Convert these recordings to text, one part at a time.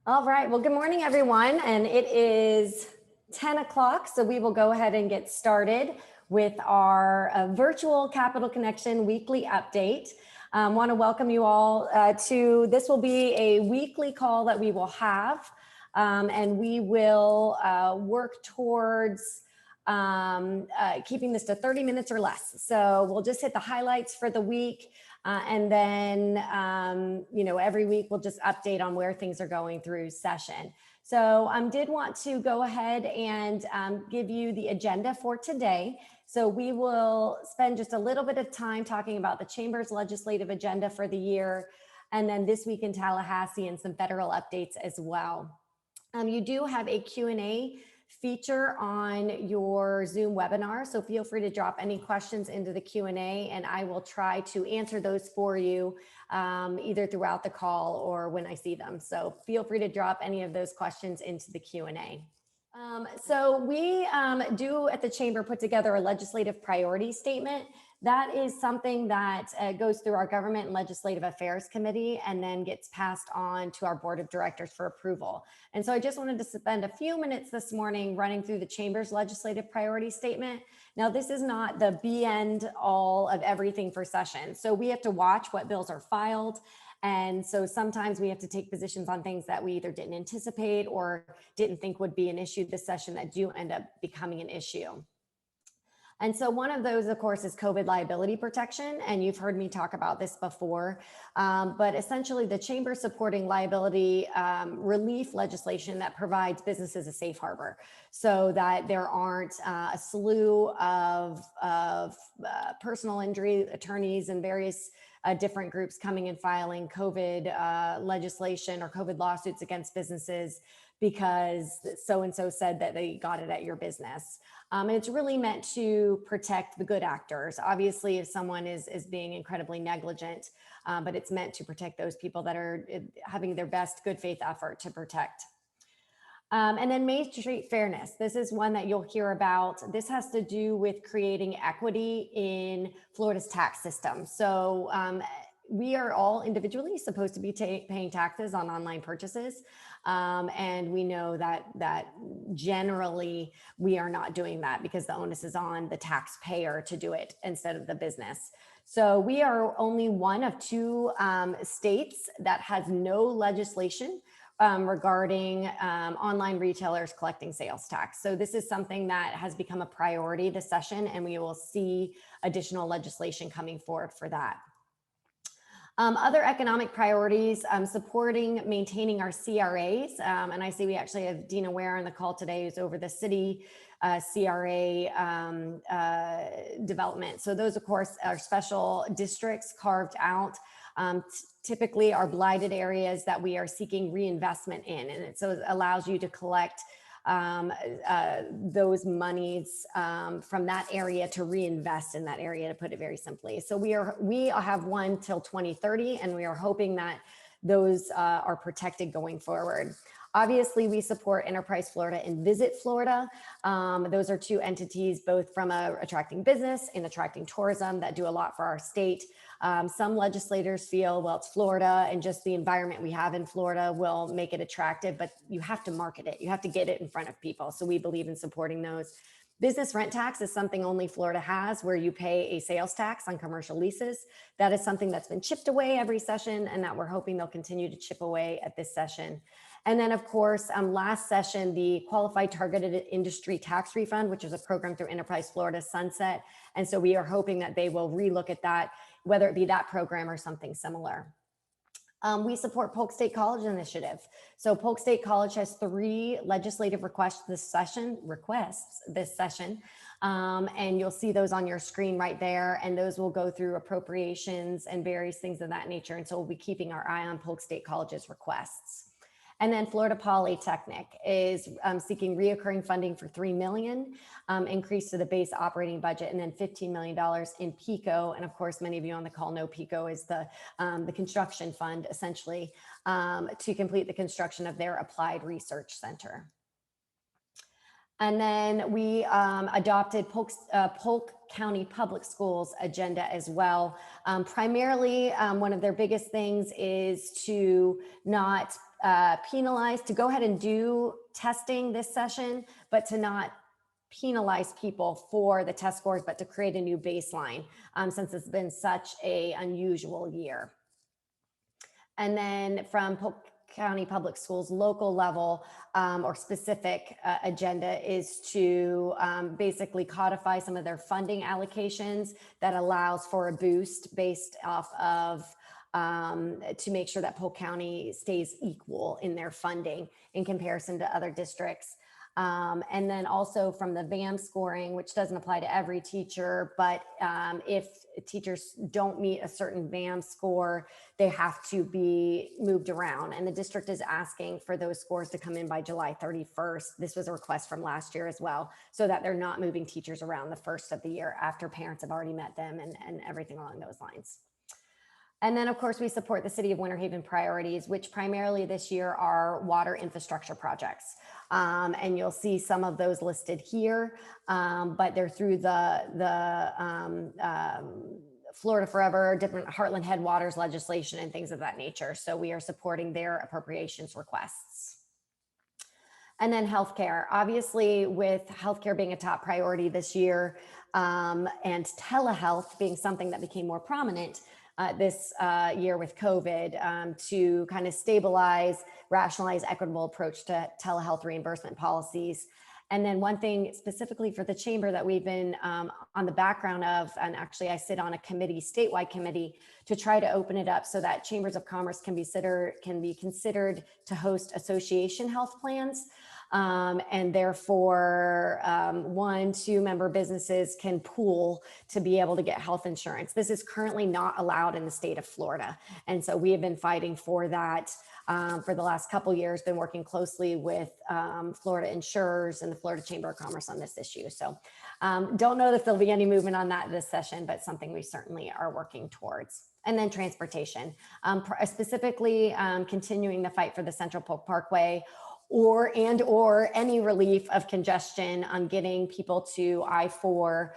All right. Well, good morning, everyone. And it is 10 o'clock. So we will go ahead and get started with our virtual Capital Connection weekly update. Want to welcome you all to this will be a weekly call that we will have. And we will work towards keeping this to 30 minutes or less. So we'll just hit the highlights for the week. And then, every week we'll just update on where things are going through session. So did want to go ahead and give you the agenda for today. So we will spend just a little bit of time talking about the Chamber's legislative agenda for the year, and then this week in Tallahassee and some federal updates as well. You do have a Q&A feature on your Zoom webinar. So feel free to drop any questions into the Q&A and I will try to answer those for you either throughout the call or when I see them. So feel free to drop any of those questions into the Q&A. So we do at the Chamber put together a legislative priority statement. That is something that goes through our Government and Legislative Affairs Committee and then gets passed on to our Board of Directors for approval. And so I just wanted to spend a few minutes this morning running through the Chamber's legislative priority statement. Now, this is not the be end all of everything for session. So we have to watch what bills are filed. And so sometimes we have to take positions on things that we either didn't anticipate or didn't think would be an issue this session that do end up becoming an issue. And so one of those, of course, is COVID liability protection. And you've heard me talk about this before, but essentially the Chamber supporting liability relief legislation that provides businesses a safe harbor so that there aren't a slew of personal injury attorneys and various different groups coming and filing COVID legislation or COVID lawsuits against businesses because so-and-so said that they got it at your business. And it's really meant to protect the good actors. Obviously, if someone is being incredibly negligent, but it's meant to protect those people that are having their best good faith effort to protect. And then Main Street Fairness. This is one that you'll hear about. This has to do with creating equity in Florida's tax system. So we are all individually supposed to be paying taxes on online purchases. And we know that generally we are not doing that because the onus is on the taxpayer to do it instead of the business. So we are only one of two states that has no legislation regarding online retailers collecting sales tax. So this is something that has become a priority this session, and we will see additional legislation coming forward for that. Other economic priorities, supporting, maintaining our CRAs. And I see we actually have Dina Ware on the call today who's over the city CRA development. So those, of course, are special districts carved out. Typically are blighted areas that we are seeking reinvestment in. And so it allows you to collect those monies from that area to reinvest in that area, to put it very simply. So we have one till 2030, and we are hoping that those are protected going forward. Obviously, we support Enterprise Florida and Visit Florida. Those are two entities, both from attracting business and attracting tourism, that do a lot for our state. Some legislators feel, well, it's Florida and just the environment we have in Florida will make it attractive, but you have to market it. You have to get it in front of people. So we believe in supporting those. Business rent tax is something only Florida has, where you pay a sales tax on commercial leases. That is something that's been chipped away every session and that we're hoping they'll continue to chip away at this session. And then, of course, last session, the Qualified Targeted Industry Tax Refund, which is a program through Enterprise Florida, sunset. And so we are hoping that they will relook at that, whether it be that program or something similar. We support Polk State College Initiative. So Polk State College has 3 legislative requests this session, and you'll see those on your screen right there. And those will go through appropriations and various things of that nature. And so we'll be keeping our eye on Polk State College's requests. And then Florida Polytechnic is seeking reoccurring funding for $3 million, increase to the base operating budget, and then $15 million in PICO. And of course, many of you on the call know PICO is the construction fund, essentially, to complete the construction of their applied research center. And then we adopted Polk County Public Schools agenda as well. Primarily, one of their biggest things is to not penalize, to go ahead and do testing this session, but to not penalize people for the test scores, but to create a new baseline since it's been such a unusual year. And then from Polk County Public Schools local level or specific agenda is to basically codify some of their funding allocations that allows for a boost based off of to make sure that Polk County stays equal in their funding in comparison to other districts. And then also from the VAM scoring, which doesn't apply to every teacher, but if teachers don't meet a certain VAM score, they have to be moved around. And the district is asking for those scores to come in by July 31st. This was a request from last year as well, so that they're not moving teachers around the first of the year after parents have already met them and everything along those lines. And then, of course, we support the City of Winter Haven priorities, which primarily this year are water infrastructure projects. And you'll see some of those listed here, but they're through the Florida Forever, different Heartland Headwaters legislation and things of that nature. So we are supporting their appropriations requests. And then healthcare, obviously with healthcare being a top priority this year and telehealth being something that became more prominent this year with COVID to kind of stabilize, rationalize equitable approach to telehealth reimbursement policies. And then one thing specifically for the chamber that we've been on the background of, and actually I sit on a committee, statewide committee, to try to open it up so that chambers of commerce can be considered to host association health plans. And therefore, 1-2 member businesses can pool to be able to get health insurance. This is currently not allowed in the state of Florida. And so we have been fighting for that for the last couple of years, been working closely with Florida insurers and the Florida Chamber of Commerce on this issue. So don't know if there'll be any movement on that this session, but something we certainly are working towards. And then transportation, specifically continuing the fight for the Central Polk Parkway, or any relief of congestion on getting people to I-4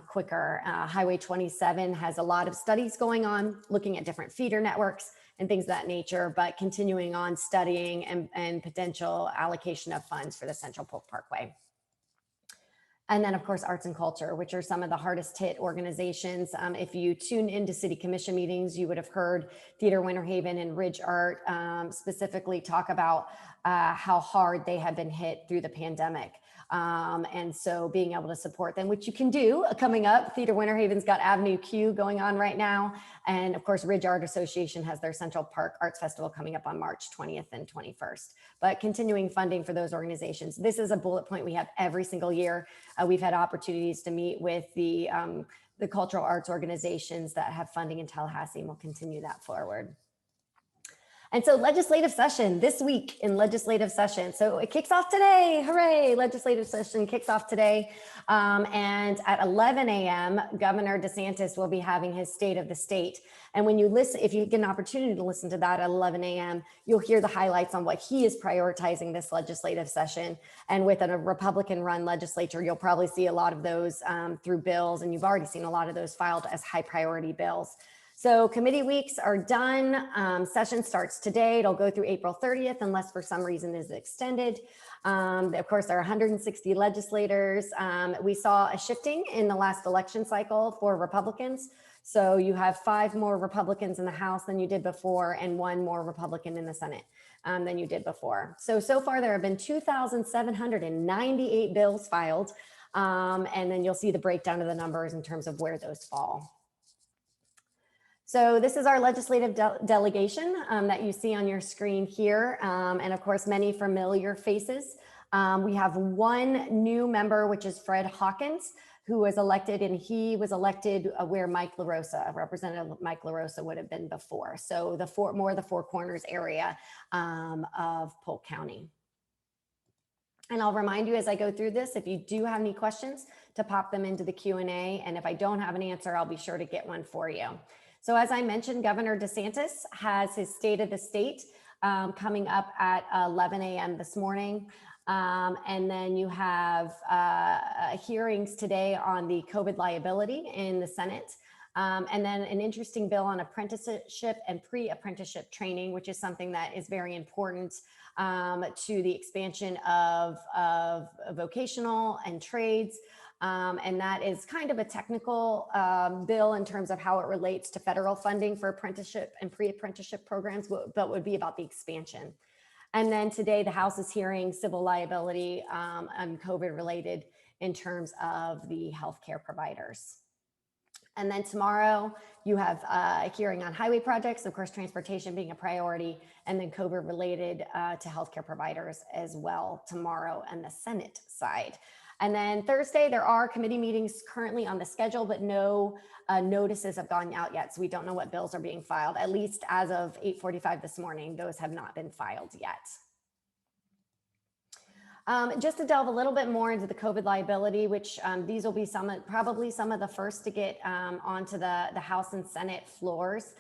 quicker. Highway 27 has a lot of studies going on, looking at different feeder networks and things of that nature, but continuing on studying and potential allocation of funds for the Central Polk Parkway. And then, of course, arts and culture, which are some of the hardest hit organizations. If you tune into city commission meetings, you would have heard Theater Winter Haven and Ridge Art specifically talk about how hard they have been hit through the pandemic. And so being able to support them, which you can do coming up. Theater Winter Haven's got Avenue Q going on right now. And of course, Ridge Art Association has their Central Park Arts Festival coming up on March 20th and 21st. But continuing funding for those organizations. This is a bullet point we have every single year. We've had opportunities to meet with the cultural arts organizations that have funding in Tallahassee, and we'll continue that forward. And so legislative session this week in legislative session. So it kicks off today. Hooray. Legislative session kicks off today. And at 11 a.m., Governor DeSantis will be having his State of the State. And when you listen, if you get an opportunity to listen to that at 11 a.m., you'll hear the highlights on what he is prioritizing this legislative session. And with a Republican-run legislature, you'll probably see a lot of those through bills. And you've already seen a lot of those filed as high priority bills. So committee weeks are done. Session starts today. It'll go through April 30th, unless for some reason is extended. Of course, there are 160 legislators. We saw a shifting in the last election cycle for Republicans. So you have 5 more Republicans in the House than you did before, and 1 more Republican in the Senate than you did before. So far there have been 2,798 bills filed. And then you'll see the breakdown of the numbers in terms of where those fall. So this is our legislative delegation that you see on your screen here. And of course, many familiar faces. We have 1 new member, which is Fred Hawkins, who was elected, and he was elected where Representative Mike LaRosa would have been before. So the Four Corners area of Polk County. And I'll remind you as I go through this, if you do have any questions, to pop them into the Q&A. And if I don't have an answer, I'll be sure to get one for you. So as I mentioned, Governor DeSantis has his State of the State coming up at 11 a.m. this morning. And then you have hearings today on the COVID liability in the Senate. And then an interesting bill on apprenticeship and pre-apprenticeship training, which is something that is very important to the expansion of vocational and trades. And that is kind of a technical bill in terms of how it relates to federal funding for apprenticeship and pre-apprenticeship programs, but would be about the expansion. And then today, the House is hearing civil liability and COVID related in terms of the healthcare providers. And then tomorrow you have a hearing on highway projects, of course, transportation being a priority, and then COVID related to healthcare providers as well tomorrow and the Senate side. And then Thursday, there are committee meetings currently on the schedule, but no notices have gone out yet. So we don't know what bills are being filed, at least as of 8:45 this morning. Those have not been filed yet. Just to delve a little bit more into the COVID liability, which these will be probably some of the first to get onto the House and Senate floors.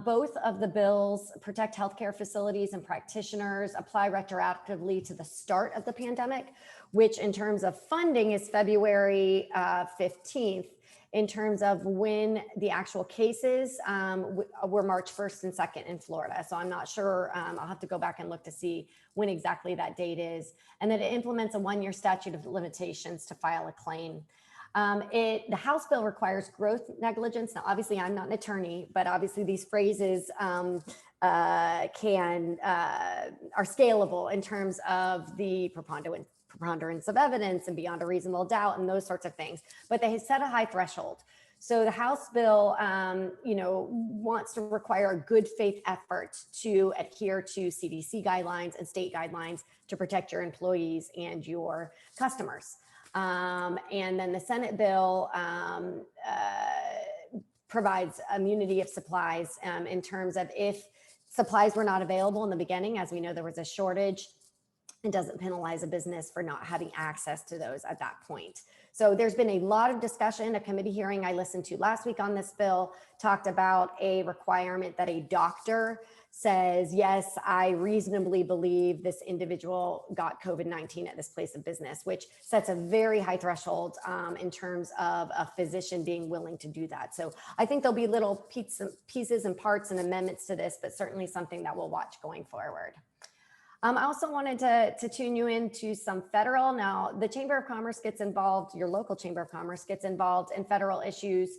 Both of the bills protect healthcare facilities and practitioners, apply retroactively to the start of the pandemic, which in terms of funding is February 15th. In terms of when the actual cases were March 1st and 2nd in Florida. So I'm not sure, I'll have to go back and look to see when exactly that date is. And then it implements a 1-year statute of limitations to file a claim. The House bill requires gross negligence. Now, obviously I'm not an attorney, but obviously these phrases are scalable in terms of the preponderance of evidence and beyond a reasonable doubt and those sorts of things, but they set a high threshold. So the House bill, wants to require a good faith effort to adhere to CDC guidelines and state guidelines to protect your employees and your customers. And then the Senate bill provides immunity of supplies in terms of if supplies were not available in the beginning, as we know there was a shortage. It doesn't penalize a business for not having access to those at that point. So there's been a lot of discussion. A committee hearing I listened to last week on this bill talked about a requirement that a doctor says, yes, I reasonably believe this individual got COVID-19 at this place of business, which sets a very high threshold in terms of a physician being willing to do that. So I think there'll be little pieces and parts and amendments to this, but certainly something that we'll watch going forward. I also wanted to tune you into some federal. Now, the Chamber of Commerce gets involved, your local Chamber of Commerce gets involved in federal issues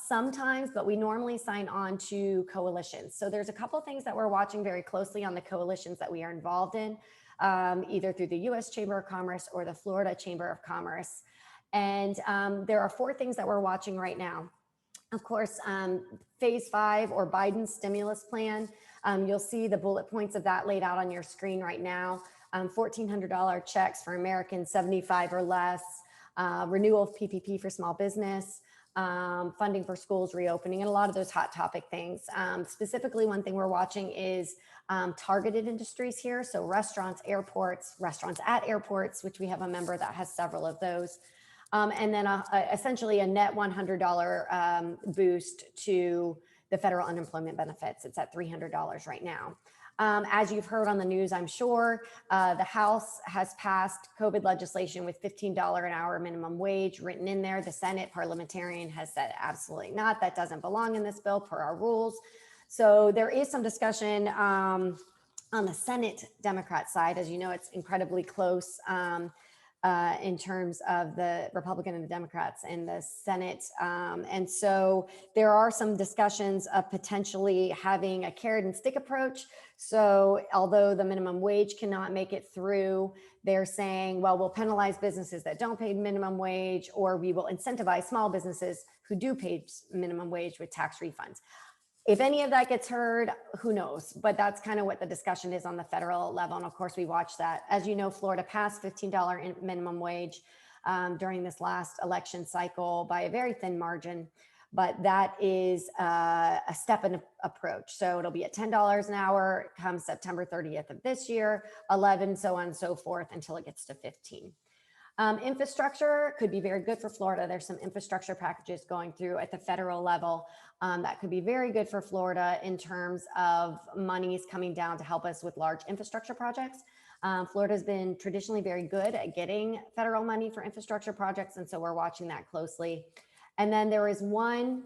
sometimes, but we normally sign on to coalitions. So there's a couple of things that we're watching very closely on the coalitions that we are involved in, either through the U.S. Chamber of Commerce or the Florida Chamber of Commerce. And there are 4 things that we're watching right now. Of course, phase 5 or Biden's stimulus plan. You'll see the bullet points of that laid out on your screen right now. $1,400 checks for Americans 75 or less, renewal of PPP for small business, funding for schools reopening, and a lot of those hot topic things. Specifically, one thing we're watching is targeted industries here. So restaurants at airports, which we have a member that has several of those. And then essentially a net $100 boost to the federal unemployment benefits. It's at $300 right now. As you've heard on the news, I'm sure, the House has passed COVID legislation with $15 an hour minimum wage written in there. The Senate parliamentarian has said absolutely not. That doesn't belong in this bill per our rules. So there is some discussion on the Senate Democrat side. As you know, it's incredibly close in terms of the Republican and the Democrats in the Senate. And so there are some discussions of potentially having a carrot and stick approach. So although the minimum wage cannot make it through, they're saying, well, we'll penalize businesses that don't pay minimum wage, or we will incentivize small businesses who do pay minimum wage with tax refunds. If any of that gets heard, who knows? But that's kind of what the discussion is on the federal level. And of course, we watch that. As you know, Florida passed $15 minimum wage during this last election cycle by a very thin margin. But that is a step in approach. So it'll be at $10 an hour come September 30th of this year, 11, so on and so forth, until it gets to 15. Infrastructure could be very good for Florida. There's some infrastructure packages going through at the federal level that could be very good for Florida in terms of monies coming down to help us with large infrastructure projects. Florida has been traditionally very good at getting federal money for infrastructure projects, and so we're watching that closely. And then there is one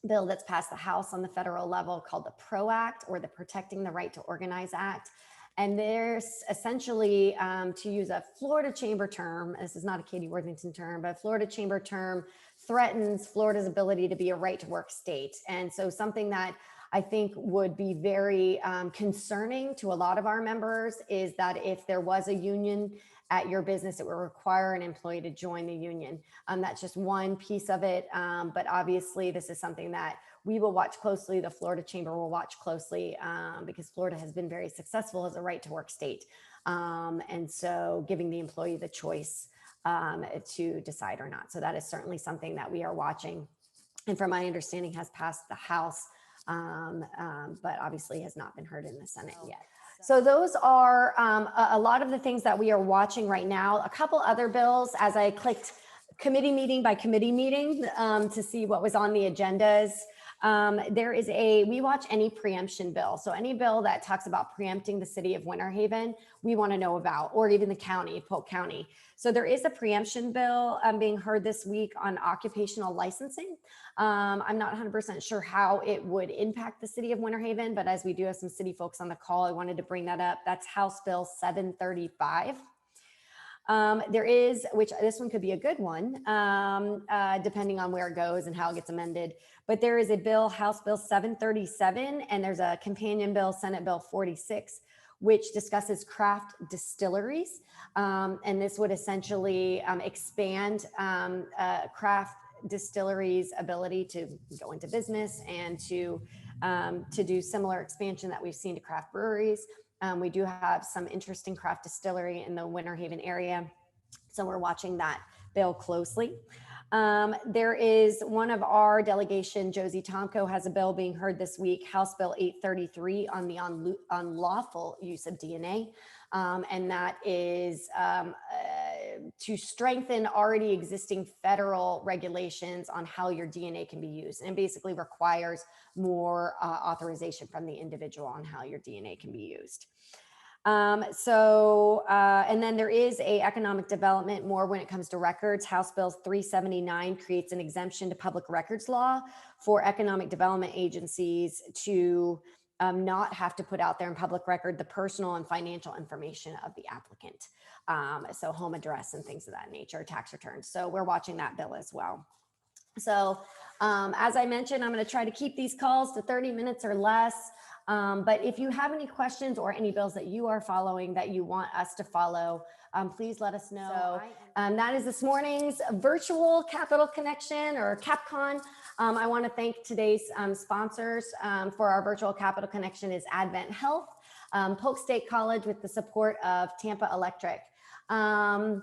bill that's passed the House on the federal level called the PRO Act, or the Protecting the Right to Organize Act. And there's essentially, to use a Florida Chamber term, this is not a Katie Worthington term, but a Florida Chamber term, threatens Florida's ability to be a right to work state. And so something that I think would be very concerning to a lot of our members is that if there was a union at your business, it would require an employee to join the union. That's just one piece of it. But obviously, this is something that we will watch closely. The Florida Chamber will watch closely because Florida has been very successful as a right to work state. And so giving the employee the choice to decide or not. So that is certainly something that we are watching. And from my understanding has passed the House, but obviously has not been heard in the Senate yet. So those are a lot of the things that we are watching right now. A couple other bills, as I clicked committee meeting by committee meeting to see what was on the agendas. There is we watch any preemption bill. So any bill that talks about preempting the city of Winter Haven, we want to know about, or even the county, Polk County. So there is a preemption bill being heard this week on occupational licensing. I'm not 100% sure how it would impact the city of Winter Haven, but as we do have some city folks on the call, I wanted to bring that up. That's House Bill 735. There is, which this one could be a good one, depending on where it goes and how it gets amended. But there is a bill, House Bill 737, and there's a companion bill, Senate Bill 46, which discusses craft distilleries. And this would essentially expand craft distilleries' ability to go into business and to do similar expansion that we've seen to craft breweries. We do have some interesting craft distillery in the Winter Haven area, so we're watching that bill closely. There is one of our delegation, Josie Tomko, has a bill being heard this week, House Bill 833 on the unlawful use of DNA. And that is to strengthen already existing federal regulations on how your DNA can be used, and basically requires more authorization from the individual on how your DNA can be used. And then there is a economic development more when it comes to records. House Bill 379 creates an exemption to public records law for economic development agencies to not have to put out there in public record the personal and financial information of the applicant. So home address and things of that nature, tax returns. So we're watching that bill as well. So as I mentioned, I'm going to try to keep these calls to 30 minutes or less. But if you have any questions or any bills that you are following that you want us to follow, please let us know. That is this morning's virtual Capital Connection, or CapCon. I want to thank today's sponsors for our virtual Capital Connection is Advent Health, Polk State College with the support of Tampa Electric. I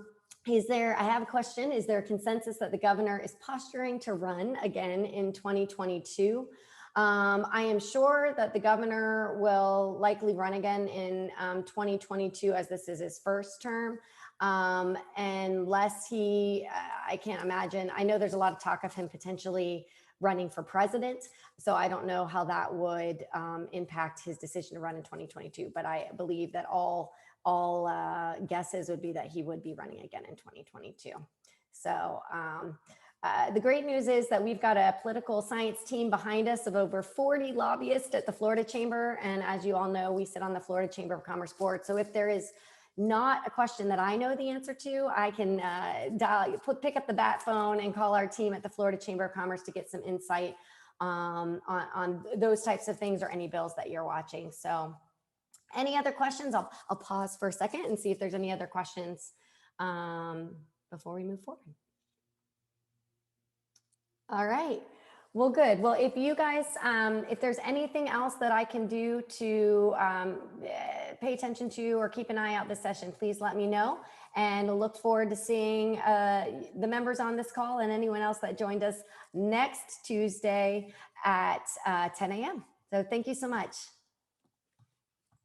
have a question. Is there a consensus that the governor is posturing to run again in 2022? I am sure that the governor will likely run again in 2022, as this is his first term. Unless I can't imagine. I know there's a lot of talk of him potentially running for president. So I don't know how that would impact his decision to run in 2022. But I believe that all guesses would be that he would be running again in 2022. So the great news is that we've got a political science team behind us of over 40 lobbyists at the Florida Chamber. And as you all know, we sit on the Florida Chamber of Commerce board. So if there is not a question that I know the answer to, I can pick up the bat phone and call our team at the Florida Chamber of Commerce to get some insight on those types of things or any bills that you're watching. So any other questions? I'll pause for a second and see if there's any other questions before we move forward. All right. Well, good. Well, if you guys, if there's anything else that I can do to pay attention to or keep an eye out this session, please let me know. And look forward to seeing the members on this call and anyone else that joined us next Tuesday at 10 a.m. So thank you so much.